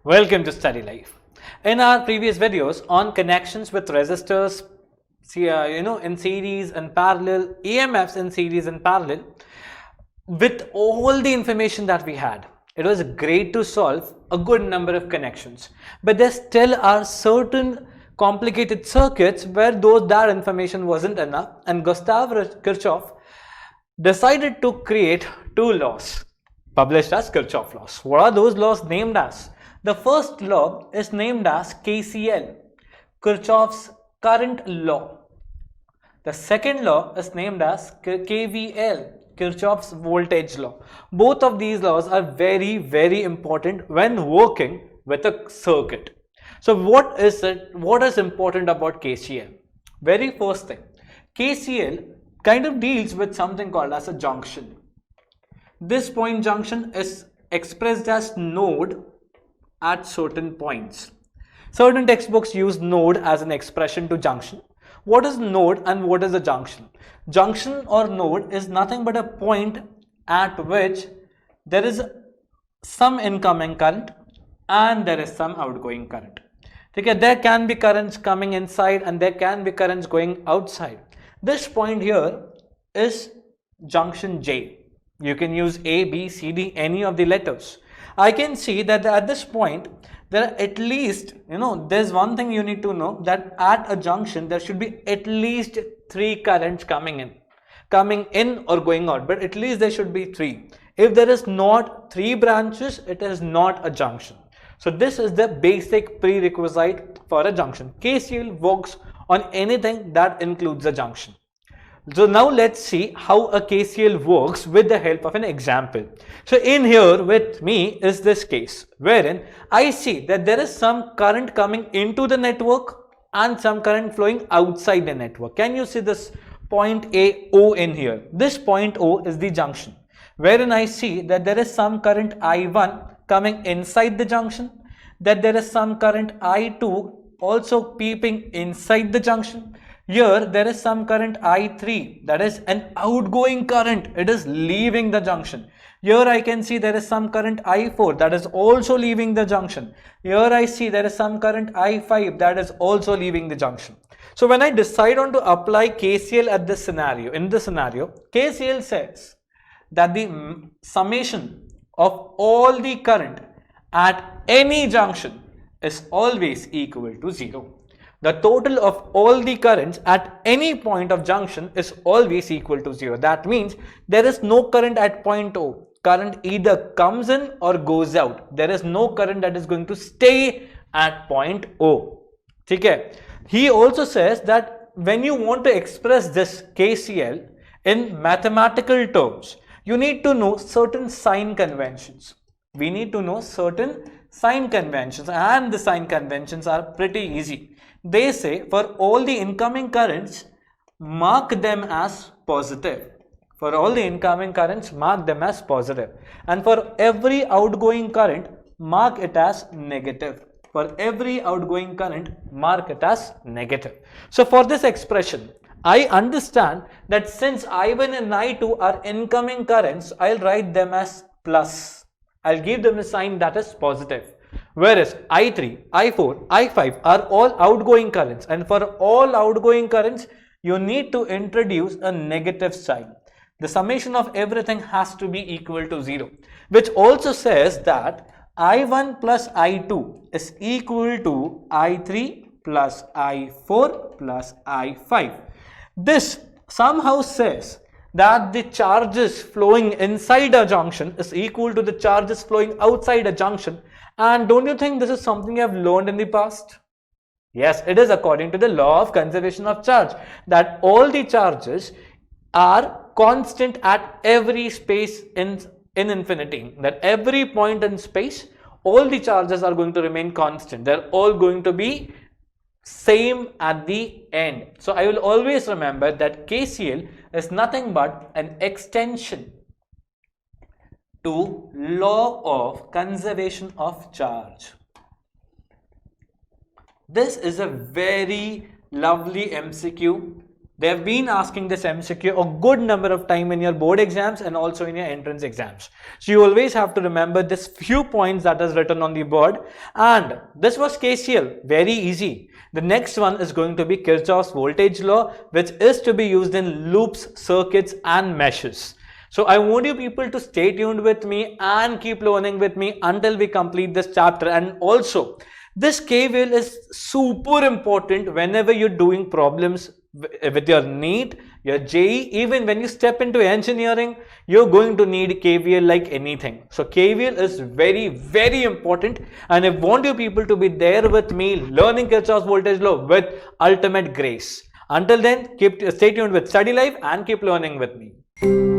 Welcome to Study Life. In our previous videos on connections with resistors, in series and parallel, EMFs in series and parallel, with all the information that we had, it was great to solve a good number of connections. But there still are certain complicated circuits where that information wasn't enough, and Gustav Kirchhoff decided to create two laws published as Kirchhoff laws. What are those laws named as? The first law is named as KCL, Kirchhoff's current law. The second law is named as KVL, Kirchhoff's voltage law. Both of these laws are very, very important when working with a circuit. So what is important about KCL? Very first thing, KCL kind of deals with something called as a junction. This point junction is expressed as node at certain points. Certain textbooks use node as an expression to junction. What is node and what is a junction? Junction or node is nothing but a point at which there is some incoming current and there is some outgoing current. Okay, there can be currents coming inside and there can be currents going outside. This point here is junction J. You can use A, B, C, D, any of the letters. I can see that at this point, there are at least, there's one thing you need to know, that at a junction, there should be at least 3 currents coming in or going out, but at least there should be 3. If there is not 3 branches, it is not a junction. So this is the basic prerequisite for a junction. KCL works on anything that includes a junction. So now let's see how a KCL works with the help of an example. So in here with me is this case wherein I see that there is some current coming into the network and some current flowing outside the network. Can you see this point A, O in here? This point O is the junction wherein I see that there is some current I1 coming inside the junction, that there is some current I2 also peeping inside the junction. Here there is some current I3, that is an outgoing current, it is leaving the junction. Here I can see there is some current I4 that is also leaving the junction. Here I see there is some current I5 that is also leaving the junction. So when I decide on to apply KCL at this scenario, KCL says that the summation of all the current at any junction is always equal to 0. The total of all the currents at any point of junction is always equal to 0. That means there is no current at point O. Current either comes in or goes out. There is no current that is going to stay at point O. Okay. He also says that when you want to express this KCL in mathematical terms, you need to know certain sign conventions. We need to know certain sign conventions, and the sign conventions are pretty easy. They say for all the incoming currents, mark them as positive. For all the incoming currents, mark them as positive. And for every outgoing current, mark it as negative. For every outgoing current, mark it as negative. So for this expression, I understand that since I1 and I2 are incoming currents, I'll write them as plus. I'll give them a sign that is positive. Whereas I3, I4, I5 are all outgoing currents, and for all outgoing currents you need to introduce a negative sign. The summation of everything has to be equal to 0, which also says that I1 plus I2 is equal to I3 plus I4 plus I5. This somehow says that the charges flowing inside a junction is equal to the charges flowing outside a junction. And don't you think this is something you have learned in the past? Yes, it is according to the law of conservation of charge, that all the charges are constant at every space in infinity. That every point in space, all the charges are going to remain constant. They're all going to be same at the end. So I will always remember that KCL is nothing but an extension to law of conservation of charge. This is a very lovely MCQ They have been asking this MCQ a good number of time in your board exams and also in your entrance exams. So you always have to remember this few points that is written on the board. And this was KCL, very easy. The next one is going to be Kirchhoff's voltage law, which is to be used in loops, circuits and meshes. So I want you people to stay tuned with me and keep learning with me until we complete this chapter. And also, this KVL is super important whenever you're doing problems with your NEET, your JEE, even when you step into engineering, you're going to need KVL like anything. So KVL is very, very important, and I want you people to be there with me learning Kirchhoff's voltage law with ultimate grace. Until then, stay tuned with Study Live and keep learning with me.